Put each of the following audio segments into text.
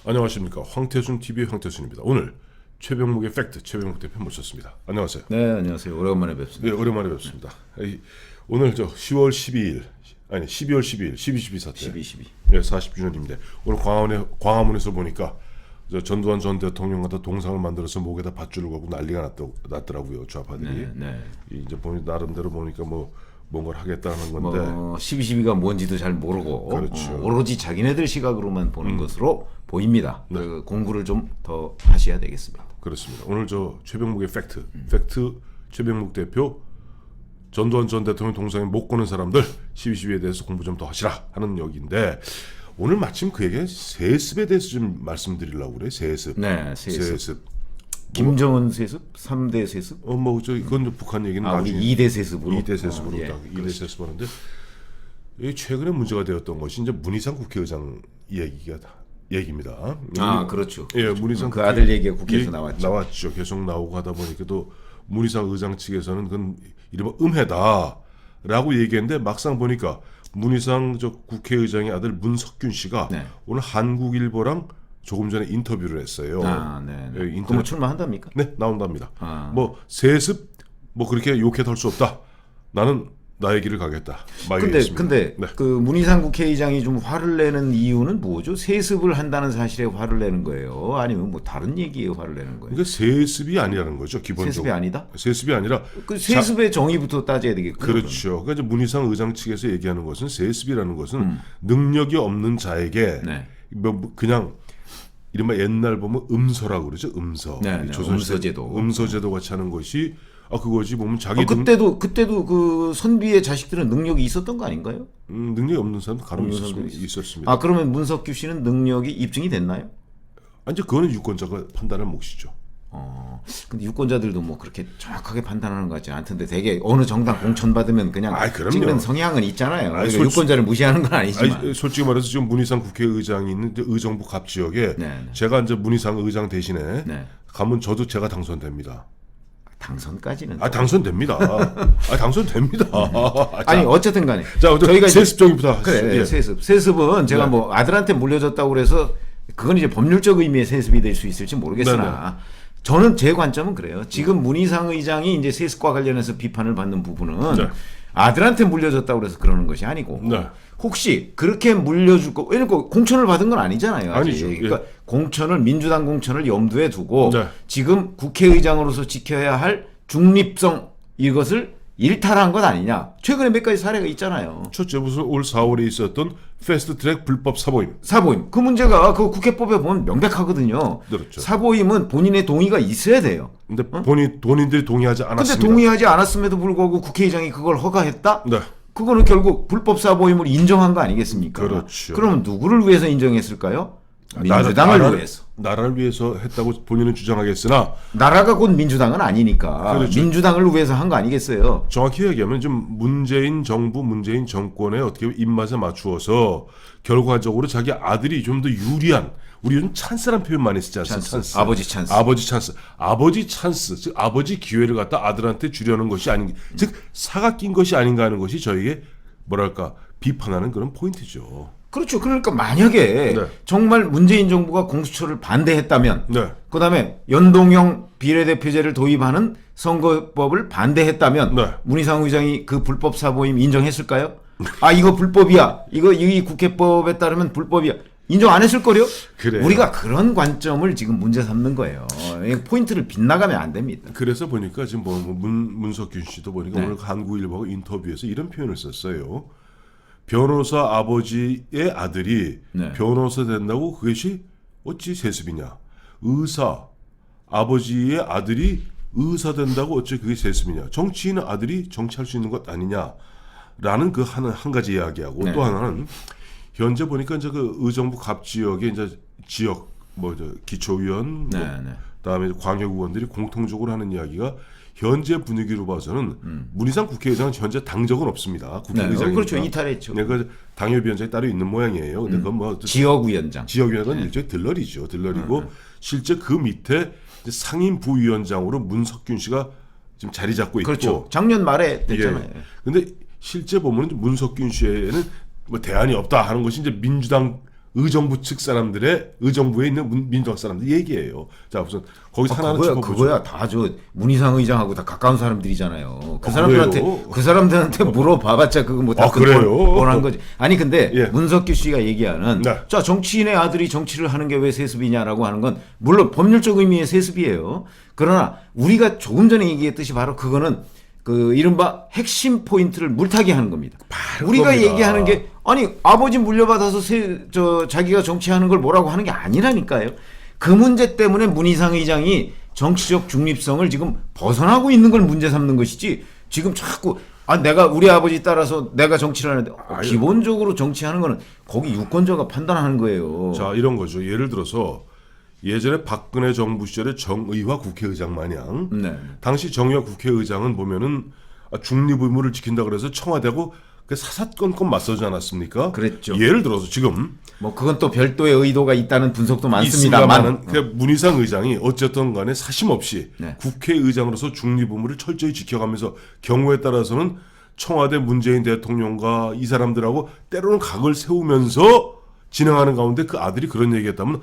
안녕하십니까. 황태순 TV의 황태순입니다. 오늘 최병묵의 팩트, 최병묵 대표 모셨습니다. 안녕하세요. 네, 안녕하세요. 오랜만에 뵙습니다. 네, 오랜만에 뵙습니다. 오늘 10월 12일, 아니 12월 12일, 12.12 사태. 12.12. 네, 40주년인데 오늘 광화문에서 보니까 전두환 전 대통령과 동상을 만들어서 목에다 밧줄을 걸고 난리가 났더라고요. 좌파들이. 네, 네. 이제 나름대로 보니까 뭔가를 하겠다는 건데. 12.12가 뭔지도 잘 모르고 그렇죠. 오로지 자기네들 시각으로만 보는 것으로 보입니다. 네. 그 공부를 좀 더 하셔야 되겠습니다. 그렇습니다. 오늘 최병묵의 팩트 최병묵 대표 전두환 전 대통령 동상에 못 거는 사람들 12.12에 대해서 공부 좀 더 하시라 하는 얘기인데 오늘 마침 그에게 세습에 대해서 좀 말씀드리려고 그래. 세습. 네, 세습. 세습. 김정은 세습? 3대 세습? 이건 북한 얘기는 우리 나중에 2대 세습으로. 2대 세습으로 예, 2대 세습 하는데 최근에 문제가 되었던 것이 이제 문희상 국회의장 얘기입니다. 그렇죠. 예, 문희상 그 아들 얘기가 국회에서 나왔죠. 계속 나오고 하다 보니까 또 문희상 의장 측에서는 그건 이른바 음해다라고 얘기했는데 막상 보니까 문희상 국회의장의 아들 문석균 씨가 네. 오늘 한국일보랑 조금 전에 인터뷰를 했어요. 네. 예, 그럼 출마한답니까? 네, 나온답니다. 세습 그렇게 욕해도 할 수 없다. 나는 나의 길을 가겠다. 근데 네. 그 문희상 국회의장이 좀 화를 내는 이유는 뭐죠? 세습을 한다는 사실에 화를 내는 거예요? 아니면 뭐 다른 얘기에 화를 내는 거예요? 그러니까 세습이 아니라는 거죠. 기본적으로. 세습이 아니다? 세습이 아니라 그 세습의 정의부터 따져야 되겠고요. 그렇죠. 그러니까 이제 문희상 의장 측에서 얘기하는 것은 세습이라는 것은 능력이 없는 자에게 네. 그냥 이른바 옛날 보면 음서라고 그러죠. 음서. 네, 음서제도. 음서제도 같이 하는 것이 그거지 보면 자기 그때도 그 선비의 자식들은 능력이 있었던 거 아닌가요? 능력이 없는 사람도 간혹 있었습니다. 그러면 문석규 씨는 능력이 입증이 됐나요? 이제 그거는 유권자가 판단할 몫이죠. 근데 유권자들도 뭐 그렇게 정확하게 판단하는 것 같지 않던데 되게 어느 정당 공천 받으면 그냥 찍는 성향은 있잖아요. 그러니까 유권자를 무시하는 건 아니지만. 솔직히 말해서 지금 문희상 국회의장이 있는 의정부 갑 지역에 제가 이제 문희상 의장 대신에 가면 저도 제가 당선됩니다. 당선까지는 당선됩니다. 당선됩니다. 아니 어쨌든 간에 저희가 세습 정의부터 그래 예. 세습은 제가 뭐 아들한테 물려줬다고 그래서 그건 이제 법률적 의미의 세습이 될 수 있을지 모르겠으나 저는 제 관점은 그래요. 지금 문희상 의장이 이제 세습과 관련해서 비판을 받는 부분은 아들한테 물려줬다고 그래서 그러는 것이 아니고 혹시 그렇게 물려줄 거 왜냐면 공천을 받은 건 아니잖아요. 아니죠. 그러니까 민주당 공천을 염두에 두고 지금 국회의장으로서 지켜야 할 중립성 이것을 일탈한 것 아니냐. 최근에 몇 가지 사례가 있잖아요. 첫째 무슨 올 4월에 있었던 패스트트랙 불법 사보임. 그 문제가 그 국회법에 보면 명백하거든요. 그렇죠. 사보임은 본인의 동의가 있어야 돼요. 근데 본인들이 동의하지 않았습니다. 근데 동의하지 않았음에도 불구하고 국회의장이 그걸 허가했다? 네. 그거는 결국 불법 사보임을 인정한 거 아니겠습니까? 그렇죠. 그러면 누구를 위해서 인정했을까요? 민주당을 위해서. 나라를 위해서 했다고 본인은 주장하겠으나 나라가 곧 민주당은 아니니까 그렇죠. 민주당을 위해서 한 거 아니겠어요? 정확히 얘기하면 좀 문재인 정부, 문재인 정권에 어떻게 입맛에 맞추어서 결과적으로 자기 아들이 좀 더 유리한 우리 요즘 찬스란 표현 많이 쓰지 않습니까? 찬스. 아버지 찬스. 즉 아버지 기회를 갖다 아들한테 주려는 것이 아닌 즉 사가 낀 것이 아닌가 하는 것이 저에게 비판하는 그런 포인트죠. 그렇죠. 그러니까 만약에 정말 문재인 정부가 공수처를 반대했다면 그다음에 연동형 비례대표제를 도입하는 선거법을 반대했다면 문희상 의장이 그 불법 사보임 인정했을까요? 이거 불법이야. 이 국회법에 따르면 불법이야. 인정 안 했을 거요? 그래요. 우리가 그런 관점을 지금 문제 삼는 거예요. 포인트를 빗나가면 안 됩니다. 그래서 보니까 지금 문석균 씨도 보니까 오늘 한국일보가 인터뷰에서 이런 표현을 썼어요. 변호사 아버지의 아들이 변호사 된다고 그것이 어찌 세습이냐. 의사 아버지의 아들이 의사 된다고 어찌 그게 세습이냐. 정치인의 아들이 정치할 수 있는 것 아니냐라는 그 한 가지 이야기하고 또 하나는 현재 보니까 이제 그 의정부 갑 지역에 이제 지역 기초의원 그다음에 광역의원들이 공통적으로 하는 이야기가 현재 분위기로 봐서는 문희상 국회의장은 현재 당적은 없습니다. 국회의장이니까. 그렇죠. 이탈했죠. 그 당협위원장이 따로 있는 모양이에요. 근데 그건 지역위원장은 일종의 들러리죠. 들러리고 실제 그 밑에 상임 부위원장으로 문석균 씨가 지금 자리 잡고 있고. 그렇죠. 작년 말에 됐잖아요. 근데 실제 보면 문석균 씨에는 대안이 없다 하는 것이 이제 민주당 의정부 측 사람들의 의정부에 있는 민주당 사람들 얘기예요. 자 우선 거기서 하나는 짚어보죠. 그거야 다 저 문희상 의장하고 다 가까운 사람들이잖아요. 그래요? 그 사람들한테 물어봐봤자 그거 뭐다 그래요? 뻔한 거지. 아니 근데 예. 문석규 씨가 얘기하는 네. 자 정치인의 아들이 정치를 하는 게 왜 세습이냐라고 하는 건 물론 법률적 의미의 세습이에요. 그러나 우리가 조금 전에 얘기했듯이 바로 그거는 그 이른바 핵심 포인트를 물타기 하는 겁니다. 우리가 겁니다. 얘기하는 게 아니 아버지 물려받아서 자기가 정치하는 걸 뭐라고 하는 게 아니라니까요. 그 문제 때문에 문희상 의장이 정치적 중립성을 지금 벗어나고 있는 걸 문제 삼는 것이지 지금 자꾸 내가 우리 아버지 따라서 내가 정치를 하는데 기본적으로 정치하는 거는 거기 유권자가 판단하는 거예요. 자 이런 거죠. 예를 들어서 예전에 박근혜 정부 시절에 정의화 국회의장 마냥 당시 정의화 국회의장은 보면은 중립 의무를 지킨다 그래서 청와대하고 그 사사건건 맞서지 않았습니까? 그랬죠. 예를 들어서 지금 뭐 그건 또 별도의 의도가 있다는 분석도 많습니다만 문희상 의장이 어쨌든 간에 사심 없이 네. 국회의장으로서 중립 의무를 철저히 지켜가면서 경우에 따라서는 청와대 문재인 대통령과 이 사람들하고 때로는 각을 세우면서 진행하는 가운데 그 아들이 그런 얘기했다면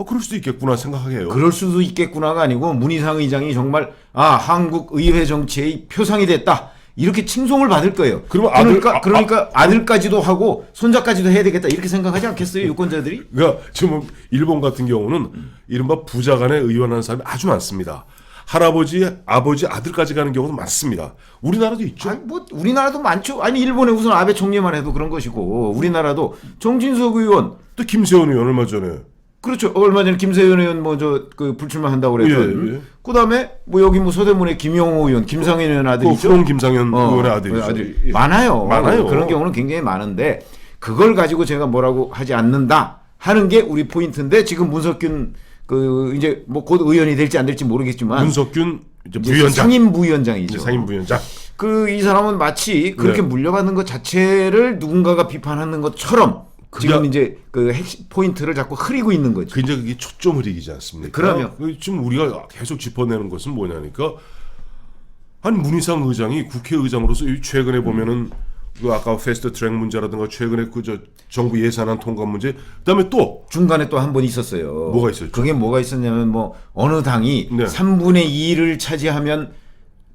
그럴 수도 있겠구나 생각하게 해요. 그럴 수도 있겠구나가 아니고 문희상 의장이 정말 한국 의회 정치의 표상이 됐다. 이렇게 칭송을 받을 거예요. 그러니까 아들까지도 하고 손자까지도 해야 되겠다. 이렇게 생각하지 않겠어요, 유권자들이? 그러니까 지금 일본 같은 경우는 이른바 부자간에 의원하는 사람이 아주 많습니다. 할아버지, 아버지, 아들까지 가는 경우도 많습니다. 우리나라도 있죠. 아니, 뭐 우리나라도 많죠. 아니 일본에 우선 아베 총리만 해도 그런 것이고 우리나라도 정진석 의원 또 김세원 의원 얼마 전에 그렇죠. 얼마 전에 김세현 의원 그 불출마한다고 그랬던. 예. 그다음에 여기 서대문에 김용호 의원, 김상현 의원 아들이죠. 후원 김상현 의원의 아들이죠. 예. 많아요. 많아요. 그런 경우는 굉장히 많은데 그걸 가지고 제가 뭐라고 하지 않는다 하는 게 우리 포인트인데 지금 문석균 이제 곧 의원이 될지 안 될지 모르겠지만 문석균 이제 부위원장 상임 부위원장이죠. 상임 부위원장. 이 사람은 마치 그렇게 물려받는 것 자체를 누군가가 비판하는 것처럼 지금 이제 그 핵심 포인트를 자꾸 흐리고 있는 거죠. 그게 초점 흐리기지 않습니까? 그러면 지금 우리가 계속 짚어내는 것은 뭐냐니까 한 문희상 의장이 국회의장으로서 최근에 보면은 그 아까 패스트 트랙 문제라든가 최근에 정부 예산안 통과 문제 그다음에 또 중간에 또 한 번 있었어요. 뭐가 있었죠? 그게 뭐가 있었냐면 어느 당이 3분의 2를 차지하면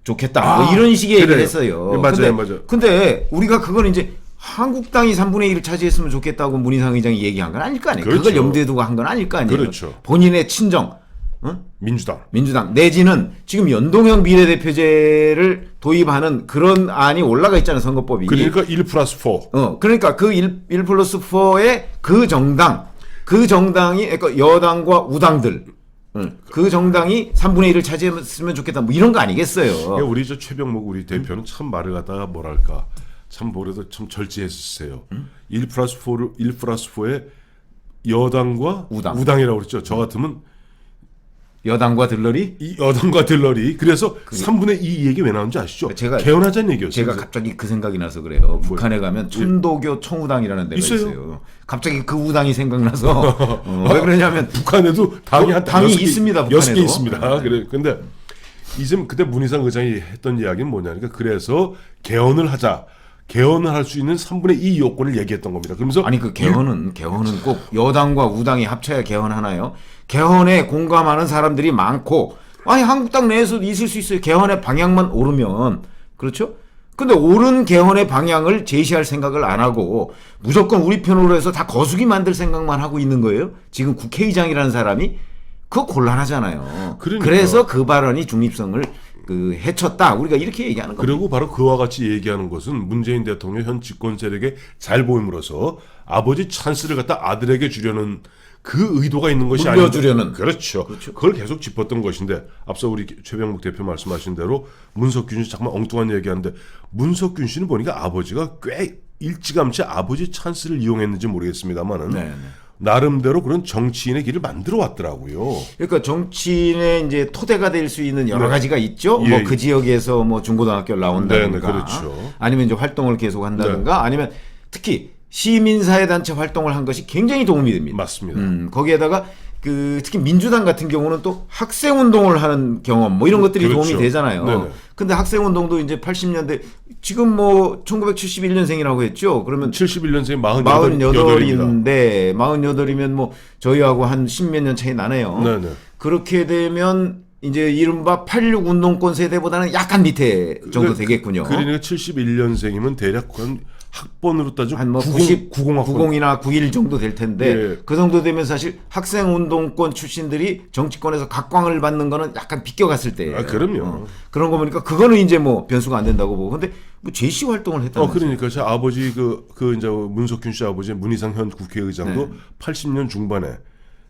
좋겠다. 이런 식의 얘기를 했어요. 맞아요. 근데 우리가 그건 이제 한국당이 3분의 1을 차지했으면 좋겠다고 문희상 의장이 얘기한 건 아닐 거 아니에요. 그렇죠. 그걸 염두에 두고 한 건 아닐 거 아니에요. 그렇죠. 본인의 친정 민주당 내지는 지금 연동형 비례대표제를 도입하는 그런 안이 올라가 있잖아요. 선거법이. 그러니까 1+4. 그러니까 그 1+4의 그 정당이 그러니까 여당과 우당들 그 정당이 3분의 1을 차지했으면 좋겠다. 이런 거 아니겠어요. 그러니까 우리 최병목 우리 대표는 참 말을 갖다가 뭐랄까 참 뭐래도 참 절제했었어요. 1+4에 여당과 우당이라고 그랬죠. 저 같으면 여당과 들러리? 여당과 들러리. 그래서 3분의 2 얘기 왜 나오는지 아시죠? 개헌하자는 얘기였어요. 제가 갑자기 그 생각이 나서 그래요. 북한에 가면 천도교 청우당이라는 데가 있어요. 갑자기 그 우당이 생각나서 왜 그러냐면 북한에도 당이 있습니다. 북한에도. 6개 있습니다. 그래. 근데 그때 문희상 의장이 했던 이야기는 뭐냐니까 그래서 개헌을 하자. 개헌을 할 수 있는 3분의 2 요건을 얘기했던 겁니다. 그러면서 그 개헌은 꼭 여당과 우당이 합쳐야 개헌하나요? 개헌에 공감하는 사람들이 많고 한국당 내에서도 있을 수 있어요. 개헌의 방향만 오르면. 그렇죠? 근데 옳은 개헌의 방향을 제시할 생각을 안 하고 무조건 우리 편으로 해서 다 거수기 만들 생각만 하고 있는 거예요. 지금 국회의장이라는 사람이 그거 곤란하잖아요. 그래서 그 발언이 중립성을 해쳤다. 우리가 이렇게 얘기하는 겁니다. 그리고 바로 그와 같이 얘기하는 것은 문재인 대통령 현 집권 세력에 잘 보임으로써 아버지 찬스를 갖다 아들에게 주려는 그 의도가 있는 것이 아니라 물려주려는. 그렇죠. 그걸 계속 짚었던 것인데 앞서 우리 최병목 대표 말씀하신 대로 문석균 씨 정말 엉뚱한 얘기하는데 문석균 씨는 보니까 아버지가 꽤 일찌감치 아버지 찬스를 이용했는지 모르겠습니다만은 나름대로 그런 정치인의 길을 만들어 왔더라고요. 그러니까 정치인의 이제 토대가 될 수 있는 여러 가지가 있죠. 그 지역에서 중고등학교를 나온다든가, 그렇죠. 아니면 이제 활동을 계속 한다든가, 아니면 특히 시민사회단체 활동을 한 것이 굉장히 도움이 됩니다. 맞습니다. 거기에다가 그 특히 민주당 같은 경우는 또 학생 운동을 하는 경험 뭐 이런 것들이 그렇죠. 도움이 되잖아요. 네네. 근데 학생 운동도 이제 80년대 지금 뭐 1971년생이라고 했죠. 그러면 71년생 48인데 48이면 뭐 저희하고 한 10몇 년 차이 나네요. 네네. 그렇게 되면 이제 이른바 86 운동권 세대보다는 약간 밑에 정도 되겠군요. 그러니까 71년생이면 대략 한 학번으로 따지면 한뭐 90이나 91 정도 될 텐데 예. 그 정도 되면 사실 학생 운동권 출신들이 정치권에서 각광을 받는 거는 약간 비껴갔을 때예요. 아, 그럼요. 그런 거 보니까 그거는 이제 뭐 변수가 안 된다고 보고 근데 뭐 제시 활동을 했다면서요. 그러니까 제 아버지 그 이제 문석균 씨 아버지 문희상 현 국회의장도 네. 80년 중반에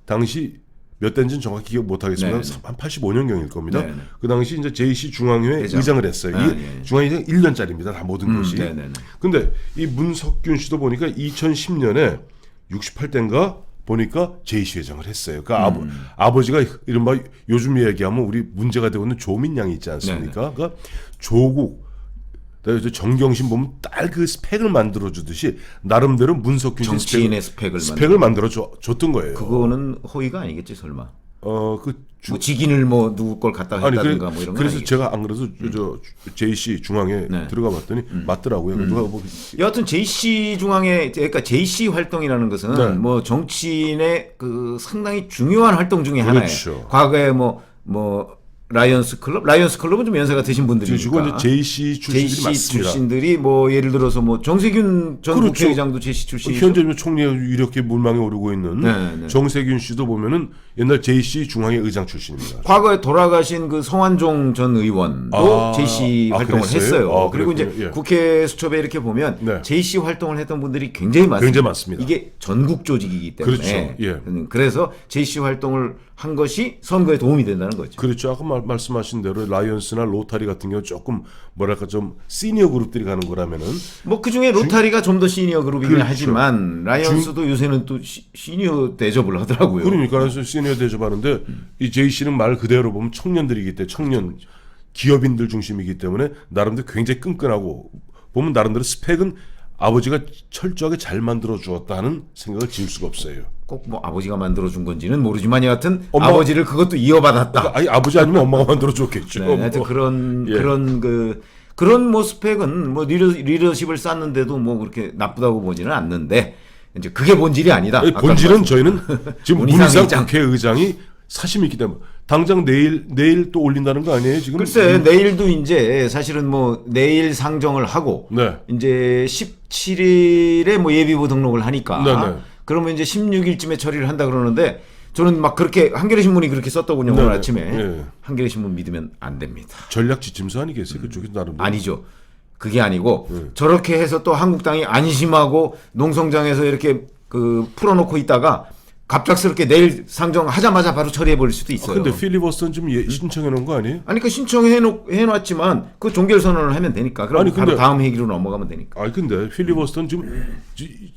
당시 몇 대인지는 정확히 기억 못 하겠습니다. 네, 네. 한 85년경일 겁니다. 네, 네. 그 당시 이제 JC 중앙회 의장을 했어요. 아, 이게 예. 중앙회장 1년짜리입니다. 다 모든 것이. 네, 네, 네. 근데 이 문석균 씨도 보니까 2010년에 68대인가 보니까 JC 회장을 했어요. 그러니까 아버지가 이른바 요즘 얘기하면 우리 문제가 되고 있는 조민 양이 있지 않습니까? 그러니까 조국 정경심 보면 딸 그 스펙을 만들어 주듯이 나름대로 문석균 씨 정치인의 스펙을 만들어 줬던 거예요. 그거는 허위가 아니겠지 설마. 뭐 직인을 뭐 누구 걸 갖다 했다든가 뭐 이런 거. 그래서 제가 안 그래도 저 JC 중앙에 네. 들어가 봤더니 맞더라고요. 누가 뭐 여하튼 JC 중앙에 그러니까 JC 활동이라는 것은 네. 뭐 정치인의 그 상당히 중요한 활동 중에 하나예요. 그렇죠. 과거에 뭐 라이언스 클럽은 좀 연세가 드신 분들이니까. 지금 이제 JC 출신들이 JC 맞습니다. 출신들이 뭐 예를 들어서 뭐 정세균 전 그렇죠. 국회의장도 JC 출신이죠. 현재 총리에 이렇게 물망에 오르고 있는 네, 네. 정세균 씨도 보면은 옛날 JC 중앙회 의장 출신입니다. 과거에 돌아가신 그 성완종 전 의원도 JC 활동을 그랬어요? 했어요. 그리고 이제 그랬군요. 예. 국회 수첩에 이렇게 보면 네. JC 활동을 했던 분들이 굉장히 많습니다. 굉장히 많습니다. 이게 전국 조직이기 때문에. 그렇죠. 예. 그래서 JC 활동을 한 것이 선거에 도움이 된다는 거죠. 그렇죠. 아까 말씀하신 대로 라이언스나 로타리 같은 경우 조금 뭐랄까 좀 시니어 그룹들이 가는 거라면은 뭐 그중에 로타리가 좀 더 시니어 그룹이긴 그렇죠. 하지만 라이언스도 요새는 또 시니어 대접을 하더라고요. 그러니까 그래서 시니어 대접하는데 이 JC는 말 그대로 보면 청년들이기 때문에 청년 기업인들 중심이기 때문에 나름대로 굉장히 끈끈하고 보면 나름대로 스펙은 아버지가 철저하게 잘 만들어 주었다 하는 생각을 지울 수가 없어요. 꼭 뭐 아버지가 만들어준 건지는 모르지만 여하튼 엄마- 아버지를 그것도 이어받았다. 아니 아버지 아니면 엄마가 만들어 줬겠죠. 네, 하여튼 그런 예. 그런 뭐 스펙은 뭐 리더십을 쌓는데도 뭐 그렇게 나쁘다고 보지는 않는데 이제 그게 본질이 아니다. 아니, 아까 본질은 저희는 지금 문희상 문희상 의장. 국회의장이 사심이 있기 때문에 당장 내일 또 올린다는 거 아니에요 지금? 글쎄 내일도 이제 사실은 뭐 내일 상정을 하고 네. 이제 17일에 뭐 예비후 등록을 하니까 네, 네. 그러면 이제 16일쯤에 처리를 한다 그러는데 저는 막 그렇게 한겨레 신문이 그렇게 썼더군요. 네, 오늘 네. 아침에 네. 한겨레 신문 믿으면 안 됩니다. 전략 지침서 아니겠어요? 그쪽에서 나름 아니죠. 그게 아니고 저렇게 해서 또 한국당이 안심하고 농성장에서 이렇게 그 풀어놓고 있다가 갑작스럽게 내일 상정하자마자 바로 처리해 버릴 수도 있어요. 근데 필리버스터는 지금 신청해 놓은 거 아니에요? 아니 그 신청해놨지만 그 종결 선언을 하면 되니까. 그럼 아니, 바로 근데- 다음 회기로 넘어가면 되니까. 아니 근데 필리버스터는 지금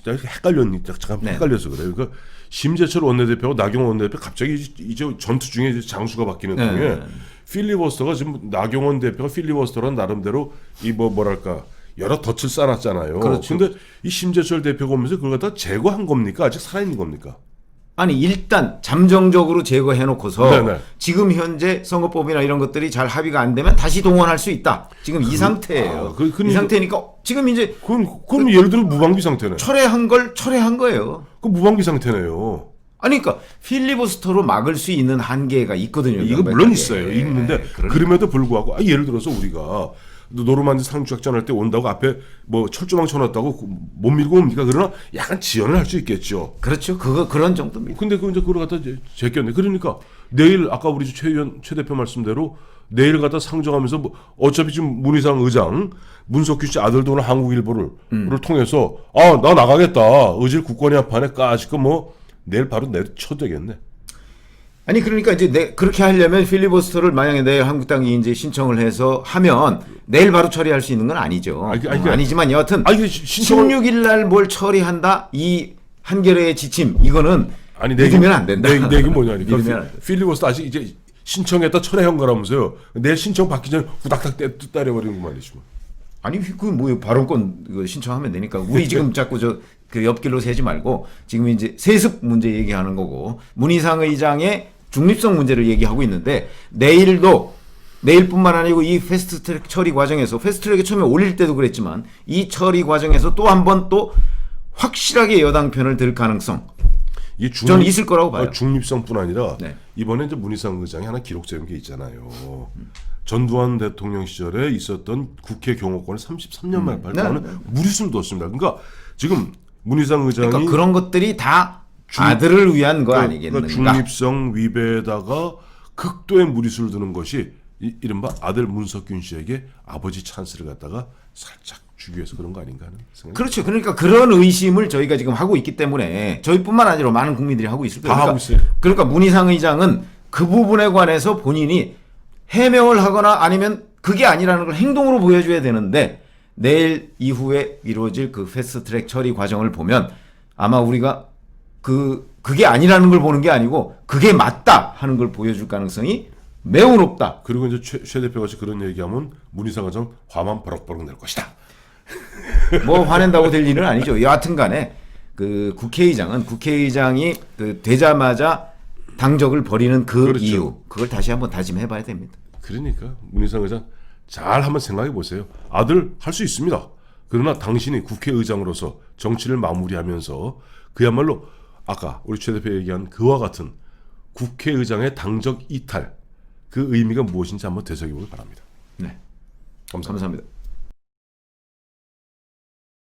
잠깐 네. 헷갈려서 그래요. 그러니까 심재철 원내대표하고 나경원 원내대표 갑자기 이제 전투 중에 이제 장수가 바뀌는 네. 중에 필리버스터가 지금 나경원 대표가 필리버스터란 나름대로 이 뭐랄까 여러 덫을 쌓았잖아요. 그렇죠. 근데 이 심재철 대표가 오면서 그걸 갖다 제거한 겁니까? 아직 살아있는 겁니까? 아니 일단 잠정적으로 제거해놓고서 네네. 지금 현재 선거법이나 이런 것들이 잘 합의가 안 되면 다시 동원할 수 있다. 지금 이 상태예요. 이 상태니까 지금 이제 그럼 예를 들어 무방비 상태네. 철회한 걸 철회한 거예요. 그 무방비 상태네요. 아니 그러니까 필리버스터로 막을 수 있는 한계가 있거든요. 이거 명백하게. 물론 있어요. 있는데 그러니까. 그럼에도 불구하고 예를 들어서 우리가 노르만디 상륙작전 할 때 온다고 앞에 뭐 철조망 쳐놨다고 못 밀고 옵니까? 그러나 약간 지연을 할 수 있겠죠. 그렇죠. 그런 정도입니다. 근데 그 이제 그걸 갖다 이제 제꼈네. 그러니까 내일 아까 우리 최 대표 말씀대로 내일 갖다 상정하면서 뭐 어차피 지금 문희상 의장 문석균 씨 아들도 오늘 한국일보를 통해서 나 나가겠다. 의질 국권의 한판에 까짓거 뭐 내일 바로 쳐되겠네. 아니 그러니까 이제 그렇게 하려면 필리버스터를 만약에 내일 한국당이 이제 신청을 해서 하면 내일 바로 처리할 수 있는 건 아니죠. 아니지만 여하튼 16일 날 뭘 처리한다 이 한겨레의 지침 이거는 믿으면 안 된다. 내기 뭐냐? 믿으면 안 돼. 필리버스터 아직 이제 신청했다 철회한 거라면서요. 내일 신청 받기 전에 후닥닥 때려버리는 거 말이죠. 아니 그 뭐요 발언권 신청하면 되니까 우리 지금 자꾸 그 옆길로 새지 말고 지금 이제 세습 문제 얘기하는 거고 문희상 의장의 중립성 문제를 얘기하고 있는데 내일뿐만 아니고 이 패스트트랙 처리 과정에서 패스트트랙에 처음에 올릴 때도 그랬지만 이 처리 과정에서 또 한 번 또 확실하게 여당 편을 들 가능성 저는 있을 거라고 봐요. 중립성뿐 아니라 네. 이번에 이제 문희상 의장이 하나 기록적인 게 있잖아요. 전두환 대통령 시절에 있었던 국회 경호권을 33년 만에 발표하는 무리수를 뒀습니다. 그러니까 지금 문희상 의장이 그러니까 그런 것들이 다 아들을 위한 거 아니겠는가? 그러니까 중립성 위배에다가 극도의 무리수를 두는 것이 이른바 아들 문석균 씨에게 아버지 찬스를 갖다가 살짝 주기 위해서 그런 거 아닌가 하는 생각이 그렇죠. 그러니까 그런 의심을 저희가 지금 하고 있기 때문에 저희뿐만 아니라 많은 국민들이 하고 있을 거예요. 다 하고 있어요. 그러니까 문희상 의장은 그 부분에 관해서 본인이 해명을 하거나 아니면 그게 아니라는 걸 행동으로 보여줘야 되는데 내일 이후에 이루어질 그 패스트트랙 처리 과정을 보면 아마 우리가 그게 아니라는 걸 보는 게 아니고 그게 맞다 하는 걸 보여줄 가능성이 매우 높다. 그리고 이제 최 대표가 그런 얘기하면 문희상 의장 화만 버럭버럭 낼 것이다. 뭐 화낸다고 될 일은 아니죠. 여하튼 간에 그 국회의장이 그 되자마자 당적을 버리는 그 그렇죠. 이유 그걸 다시 한번 다짐해 봐야 됩니다. 그러니까 문희상 의장 잘 한번 생각해 보세요. 아들 할 수 있습니다. 그러나 당신이 국회의장으로서 정치를 마무리하면서 그야말로 아까 우리 최 대표 얘기한 그와 같은 국회의장의 당적 이탈 그 의미가 무엇인지 한번 되새겨보기 바랍니다. 네. 감사합니다. 감사합니다.